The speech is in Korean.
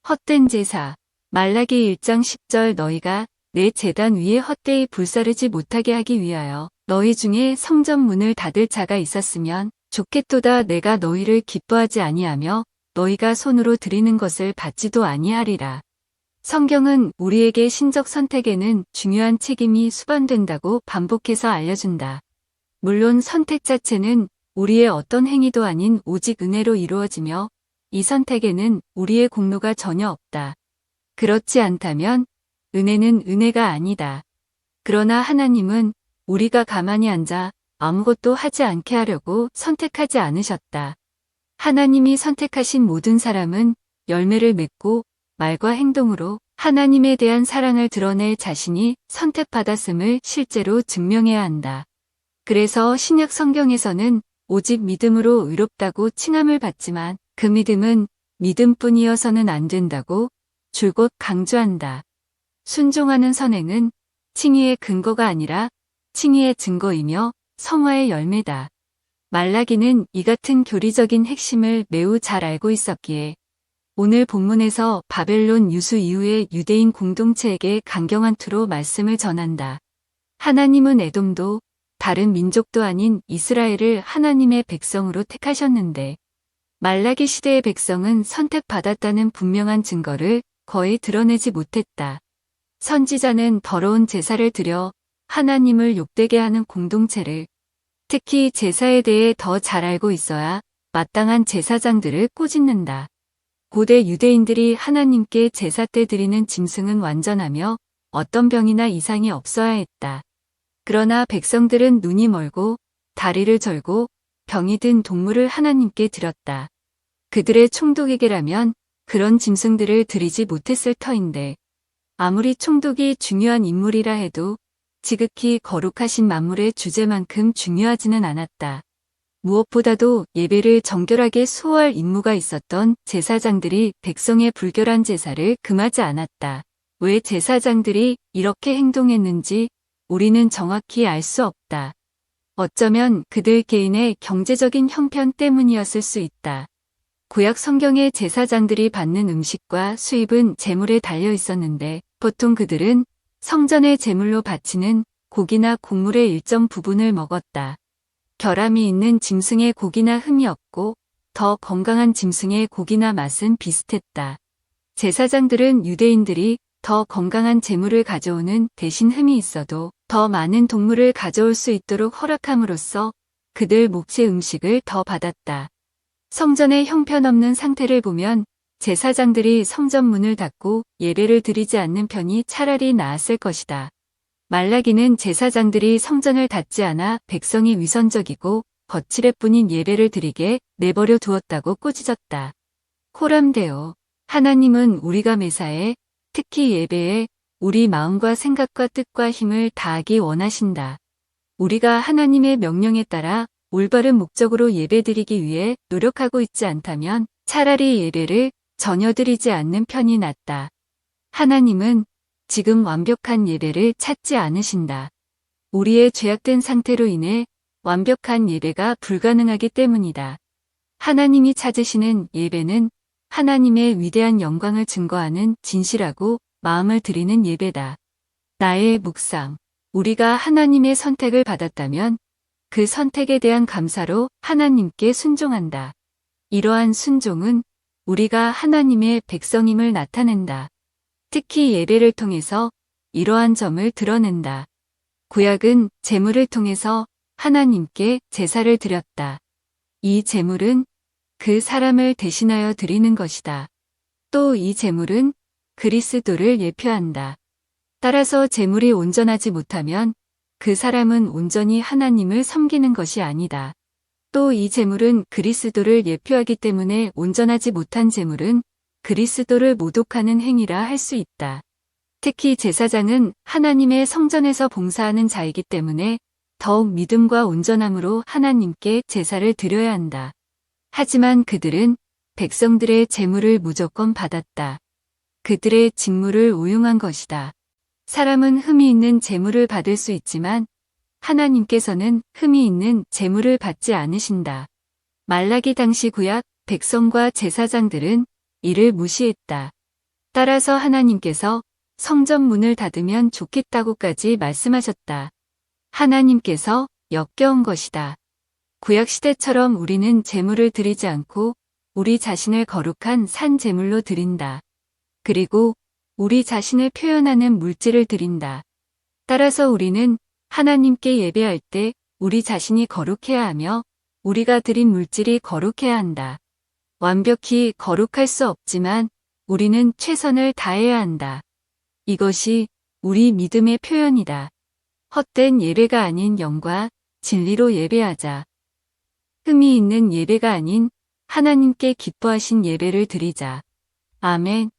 헛된 제사. 말라기 1장 10절 너희가 내 제단 위에 헛되이 불사르지 못하게 하기 위하여 너희 중에 성전 문을 닫을 자가 있었으면 좋겠도다. 내가 너희를 기뻐하지 아니하며 너희가 손으로 드리는 것을 받지도 아니하리라. 성경은 우리에게 신적 선택에는 중요한 책임이 수반된다고 반복해서 알려준다. 물론 선택 자체는 우리의 어떤 행위도 아닌 오직 은혜로 이루어지며 이 선택에는 우리의 공로가 전혀 없다. 그렇지 않다면 은혜는 은혜가 아니다. 그러나 하나님은 우리가 가만히 앉아 아무것도 하지 않게 하려고 선택하지 않으셨다. 하나님이 선택하신 모든 사람은 열매를 맺고 말과 행동으로 하나님에 대한 사랑을 드러낼 자신이 선택받았음을 실제로 증명해야 한다. 그래서 신약 성경에서는 오직 믿음으로 의롭다고 칭함을 받지만 그 믿음은 믿음뿐이어서는 안 된다고 줄곧 강조한다. 순종하는 선행은 칭의의 근거가 아니라 칭의의 증거이며 성화의 열매다. 말라기는 이 같은 교리적인 핵심을 매우 잘 알고 있었기에 오늘 본문에서 바벨론 유수 이후의 유대인 공동체에게 강경한 투로 말씀을 전한다. 하나님은 에돔도 다른 민족도 아닌 이스라엘을 하나님의 백성으로 택하셨는데 말라기 시대의 백성은 선택받았다는 분명한 증거를 거의 드러내지 못했다. 선지자는 더러운 제사를 드려 하나님을 욕되게 하는 공동체를, 특히 제사에 대해 더 잘 알고 있어야 마땅한 제사장들을 꼬집는다. 고대 유대인들이 하나님께 제사 때 드리는 짐승은 완전하며 어떤 병이나 이상이 없어야 했다. 그러나 백성들은 눈이 멀고 다리를 절고 병이 든 동물을 하나님께 드렸다. 그들의 총독에게라면 그런 짐승들을 드리지 못했을 터인데 아무리 총독이 중요한 인물이라 해도 지극히 거룩하신 만물의 주제만큼 중요하지는 않았다. 무엇보다도 예배를 정결하게 수호할 임무가 있었던 제사장들이 백성의 불결한 제사를 금하지 않았다. 왜 제사장들이 이렇게 행동했는지 우리는 정확히 알 수 없다. 어쩌면 그들 개인의 경제적인 형편 때문이었을 수 있다. 구약 성경의 제사장들이 받는 음식과 수입은 제물에 달려 있었는데 보통 그들은 성전의 제물로 바치는 고기나 곡물의 일정 부분을 먹었다. 결함이 있는 짐승의 고기나 흠이 없고 더 건강한 짐승의 고기나 맛은 비슷했다. 제사장들은 유대인들이 더 건강한 제물을 가져오는 대신 흠이 있어도 더 많은 동물을 가져올 수 있도록 허락함으로써 그들 몫의 음식을 더 받았다. 성전의 형편없는 상태를 보면 제사장들이 성전 문을 닫고 예배를 드리지 않는 편이 차라리 나았을 것이다. 말라기는 제사장들이 성전을 닫지 않아 백성이 위선적이고 거칠애뿐인 예배를 드리게 내버려 두었다고 꾸짖었다. 코람데오. 하나님은 우리가 매사에, 특히 예배에 우리 마음과 생각과 뜻과 힘을 다하기 원하신다. 우리가 하나님의 명령에 따라 올바른 목적으로 예배드리기 위해 노력하고 있지 않다면 차라리 예배를 전혀 드리지 않는 편이 낫다. 하나님은 지금 완벽한 예배를 찾지 않으신다. 우리의 죄악된 상태로 인해 완벽한 예배가 불가능하기 때문이다. 하나님이 찾으시는 예배는 하나님의 위대한 영광을 증거하는 진실하고 마음을 드리는 예배다. 나의 묵상. 우리가 하나님의 선택을 받았다면 그 선택에 대한 감사로 하나님께 순종한다. 이러한 순종은 우리가 하나님의 백성임을 나타낸다. 특히 예배를 통해서 이러한 점을 드러낸다. 구약은 제물을 통해서 하나님께 제사를 드렸다. 이 제물은 그 사람을 대신하여 드리는 것이다. 또 이 제물은 그리스도를 예표한다. 따라서 제물이 온전하지 못하면 그 사람은 온전히 하나님을 섬기는 것이 아니다. 또 이 제물은 그리스도를 예표하기 때문에 온전하지 못한 제물은 그리스도를 모독하는 행위라 할 수 있다. 특히 제사장은 하나님의 성전에서 봉사하는 자이기 때문에 더욱 믿음과 온전함으로 하나님께 제사를 드려야 한다. 하지만 그들은 백성들의 제물을 무조건 받았다. 그들의 직무를 오용한 것이다. 사람은 흠이 있는 제물을 받을 수 있지만 하나님께서는 흠이 있는 제물을 받지 않으신다. 말라기 당시 구약 백성과 제사장들은 이를 무시했다. 따라서 하나님께서 성전 문을 닫으면 좋겠다고까지 말씀하셨다. 하나님께서 역겨운 것이다. 구약시대처럼 우리는 제물을 드리지 않고 우리 자신을 거룩한 산 제물로 드린다. 그리고 우리 자신을 표현하는 물질을 드린다. 따라서 우리는 하나님께 예배할 때 우리 자신이 거룩해야 하며 우리가 드린 물질이 거룩해야 한다. 완벽히 거룩할 수 없지만 우리는 최선을 다해야 한다. 이것이 우리 믿음의 표현이다. 헛된 예배가 아닌 영과 진리로 예배하자. 흠이 있는 예배가 아닌 하나님께 기뻐하신 예배를 드리자. 아멘.